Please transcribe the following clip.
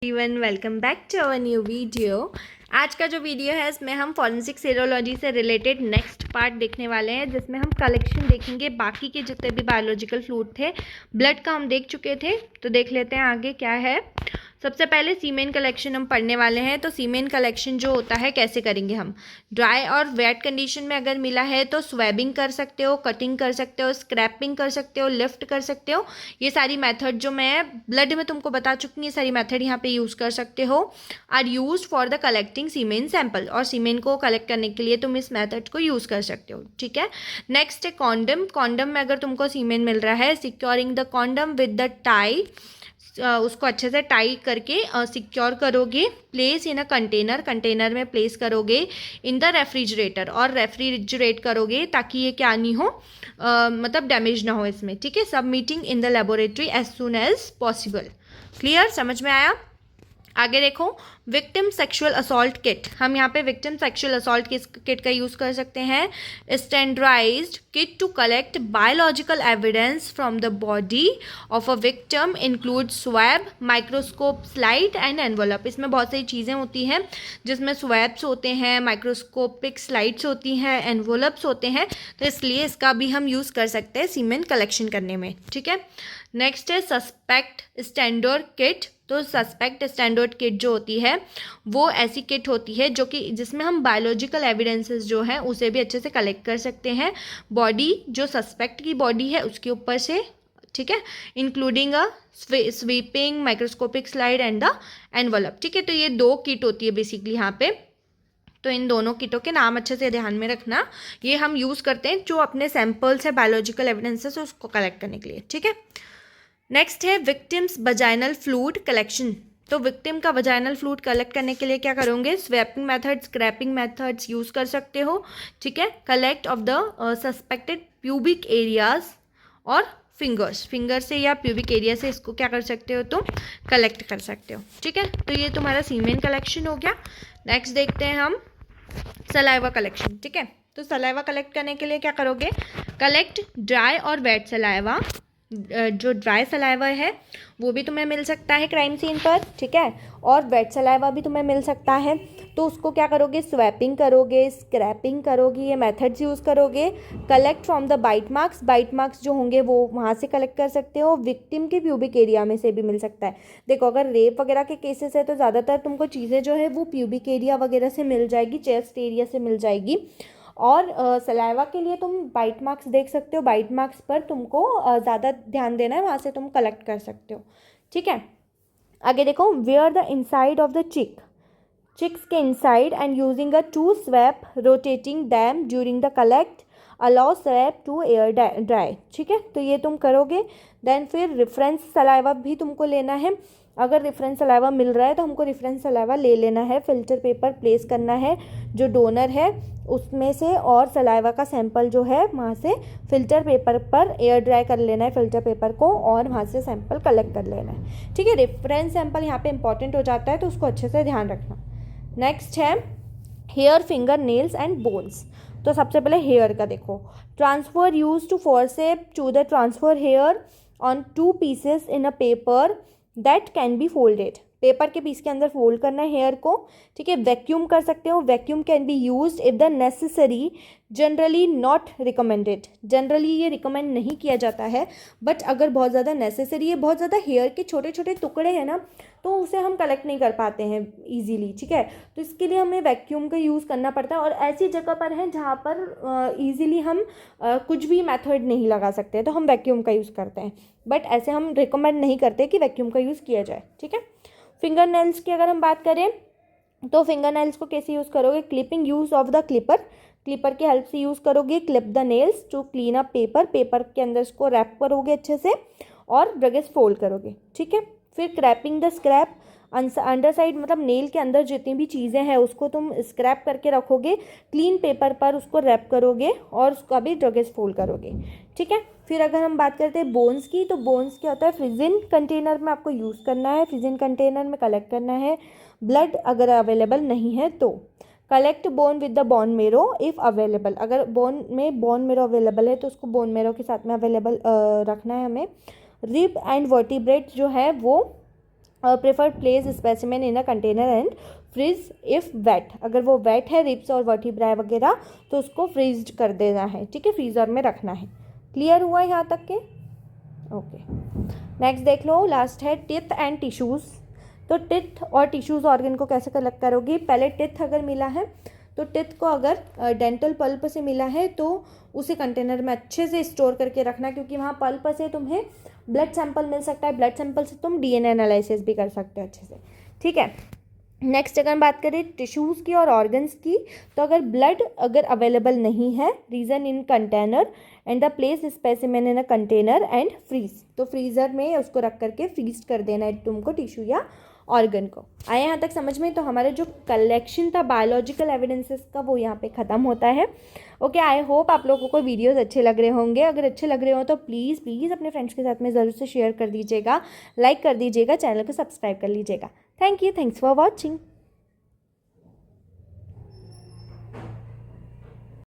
Everyone, welcome back to our new video. आज का जो वीडियो है इसमें हम फॉरेंसिक सीरोलॉजी से रिलेटेड नेक्स्ट पार्ट देखने वाले हैं, जिसमें हम कलेक्शन देखेंगे। बाकी के जितने भी बायोलॉजिकल फ्लूइड थे, ब्लड का हम देख चुके थे, तो देख लेते हैं आगे क्या है। सबसे पहले सीमेन कलेक्शन हम पढ़ने वाले हैं। तो सीमेन कलेक्शन जो होता है कैसे करेंगे हम, ड्राई और वेट कंडीशन में अगर मिला है तो स्वेबिंग कर सकते हो, कटिंग कर सकते हो, स्क्रैपिंग कर सकते हो, लिफ्ट कर सकते हो। ये सारी मेथड जो मैं ब्लड में तुमको बता चुकी हूँ, ये सारी मेथड यहाँ पे यूज़ कर सकते हो। Are used for the collecting semen sample, और सीमेन को कलेक्ट करने के लिए तुम इस मेथड को यूज़ कर सकते हो। ठीक है। नेक्स्ट है कॉन्डम। कॉन्डम में अगर तुमको सीमेन मिल रहा है, securing the condom with the tie, उसको अच्छे से टाई करके सिक्योर करोगे। Place in a container, container में प्लेस करोगे। इन द रेफ्रिजरेटर, और रेफ्रिजरेट करोगे ताकि ये क्या नहीं हो, मतलब डैमेज ना हो इसमें। ठीक है। Submitting in the laboratory as soon as possible. Clear, समझ में आया। आगे देखो, विक्टिम सेक्सुअल असॉल्ट किट। हम यहाँ पे विक्टिम सेक्सुअल असॉल्ट किट का यूज़ कर सकते हैं। Standardized kit to collect biological evidence from the body of a victim include swab, microscope slide and envelope. इसमें बहुत सारी चीज़ें होती हैं, जिसमें स्वैब्स होते हैं, माइक्रोस्कोपिक स्लाइड्स होती हैं, एनवलप्स होते हैं, तो इसलिए इसका भी हम यूज़ कर सकते हैं सीमेन कलेक्शन करने में। ठीक है। नेक्स्ट है सस्पेक्ट स्टैंडर्ड किट। तो सस्पेक्ट स्टैंडर्ड किट जो होती है वो ऐसी किट होती है जो कि जिसमें हम बायोलॉजिकल एविडेंसेस जो हैं उसे भी अच्छे से कलेक्ट कर सकते हैं, बॉडी जो सस्पेक्ट की बॉडी है उसके ऊपर से। ठीक है। Including a sweeping, microscopic slide and the envelope. ठीक है। तो ये दो किट होती है बेसिकली यहाँ पे। तो इन दोनों किटों के नाम अच्छे से ध्यान में रखना। ये हम यूज़ करते हैं जो अपने सैंपल्स है बायोलॉजिकल एविडेंसेस उसको कलेक्ट करने के लिए। ठीक है। नेक्स्ट है विक्टिम्स वजाइनल फ्लूइड कलेक्शन। तो विक्टिम का वजाइनल फ्लूइड कलेक्ट करने के लिए क्या करोगे, swabbing method, scraping methods use कर सकते हो। ठीक है। Collect of the suspected pubic areas और फिंगर्स, फिंगर से या प्यूबिक एरिया से इसको क्या कर सकते हो, तुम कलेक्ट कर सकते हो। ठीक है। तो ये तुम्हारा सीमेन कलेक्शन हो गया। नेक्स्ट देखते हैं हम सलाइवा कलेक्शन। ठीक है। तो सलाइवा कलेक्ट करने के लिए क्या करोगे, कलेक्ट ड्राई और वेट सलाइवा। जो ड्राई सलाइवा है वो भी तुम्हें मिल सकता है क्राइम सीन पर। ठीक है। और वेट सलाइवा भी तुम्हें मिल सकता है। तो उसको क्या करोगे, स्वैपिंग करोगे, स्क्रैपिंग करोगे, ये मेथड्स यूज़ करोगे। Collect from the bite marks, bite marks जो होंगे वो वहाँ से कलेक्ट कर सकते हो। विक्टिम के प्यूबिक एरिया में से भी मिल सकता है। देखो, अगर रेप वगैरह के केसेस है तो ज़्यादातर तुमको चीज़ें जो है वो प्यूबिक एरिया वगैरह से मिल जाएगी, चेस्ट एरिया से मिल जाएगी। और सलाइवा के लिए तुम बाइट मार्क्स देख सकते हो, बाइट मार्क्स पर तुमको ज़्यादा ध्यान देना है, वहाँ से तुम कलेक्ट कर सकते हो। ठीक है। आगे देखो, where the inside of the chicks के inside and using a to swap rotating them during the collect allow swap to air dry. ठीक है। तो ये तुम करोगे। देन फिर रेफरेंस सलाइवा भी तुमको लेना है। अगर रेफरेंस सलाइवा मिल रहा है तो हमको रेफरेंस सलाइवा ले लेना है। फिल्टर पेपर प्लेस करना है जो डोनर है उसमें से, और सलाइवा का सैंपल जो है वहाँ से फिल्टर पेपर पर एयर ड्राई कर लेना है फिल्टर पेपर को, और वहाँ से सैंपल कलेक्ट कर लेना है। ठीक है। रेफरेंस सैंपल यहाँ पे इंपॉर्टेंट हो जाता है, तो उसको अच्छे से ध्यान रखना। नेक्स्ट है hair, finger, nails and bones. तो सबसे पहले हेयर का देखो, transfer use to forcep to the transfer hair on to pieces in a paper that can be folded. Paper के पीस के अंदर फोल्ड करना है हेयर को। ठीक है। वैक्यूम कर सकते हो, vacuum can be used if the necessary, generally not recommended. Generally ये रिकमेंड नहीं किया जाता है, बट अगर बहुत ज़्यादा नेसेसरी है, बहुत ज़्यादा हेयर के छोटे छोटे टुकड़े हैं ना, तो उसे हम कलेक्ट नहीं कर पाते हैं ईजीली। ठीक है। तो इसके लिए हमें वैक्यूम का यूज़ करना पड़ता है, और ऐसी जगह पर है जहाँ पर ईजीली हम कुछ भी मेथड नहीं लगा सकते, तो हम वैक्यूम का यूज़ करते हैं, बट ऐसे हम रिकमेंड नहीं करते कि वैक्यूम का यूज़ किया जाए। ठीक है। फिंगर नेल्स की अगर हम बात करें तो फिंगर नेल्स को कैसे यूज़ करोगे, clipping use of the clipper, clipper की हेल्प से यूज़ करोगे। Clip the nails to clean up paper, paper के अंदर इसको रैप करोगे अच्छे से, और ब्रगेस फोल्ड करोगे। ठीक है। फिर क्रैपिंग द स्क्रैप, अंडर साइड मतलब नेल के अंदर जितनी भी चीज़ें हैं उसको तुम स्क्रैप करके रखोगे, क्लीन पेपर पर उसको रैप करोगे और उसका भी ड्रगेस फोल्ड करोगे। ठीक है। फिर अगर हम बात करते हैं बोन्स की, तो बोन्स क्या होता है, फ्रिजिन कंटेनर में आपको यूज़ करना है, फ्रिजिन कंटेनर में कलेक्ट करना है। ब्लड अगर अवेलेबल नहीं है तो collect bone with the bone marrow if available, अगर बोन मेरो अवेलेबल है तो उसको बोन मेरो के साथ में अवेलेबल रखना है हमें। रिब एंड वर्टिब्रेट जो है वो prefer place specimen in a container and freeze if wet, अगर वो वेट है रिब्स और वर्टिब्राe वगैरह तो उसको फ्रीज कर देना है, ठीक है, फ्रीज़र में रखना है। क्लियर हुआ यहाँ तक के? ओके, नेक्स्ट देख लो, लास्ट है टिथ एंड टिश्यूज़। तो टिथ और टिश्यूज़ ऑर्गन को कैसे कलेक्ट करोगी? पहले टिथ अगर मिला है तो टिथ को अगर डेंटल पल्प से मिला है तो उसे कंटेनर में अच्छे से स्टोर करके रखना, क्योंकि वहाँ पल्प से तुम्हें ब्लड सैंपल मिल सकता है, ब्लड सैंपल से तुम डीएनए एनालिसिस भी कर सकते हो अच्छे से, ठीक है। नेक्स्ट अगर बात करें टिश्यूज़ की और ऑर्गन्स की, तो अगर ब्लड अगर अवेलेबल नहीं है, reason in container and the place specimen in a container and freeze, तो फ्रीज़र में उसको रख करके फ्रीज कर देना है तुमको टिश्यू या ऑर्गन को। आया यहाँ तक समझ में? तो हमारा जो कलेक्शन था बायोलॉजिकल एविडेंसेस का वो यहाँ पे ख़त्म होता है। ओके, आई होप आप लोगों को वीडियोस अच्छे लग रहे होंगे। अगर अच्छे लग रहे हो तो प्लीज़ प्लीज़ अपने फ्रेंड्स के साथ में ज़रूर से शेयर कर दीजिएगा, लाइक कर दीजिएगा, चैनल को सब्सक्राइब कर लीजिएगा। Thank you, thanks for watching.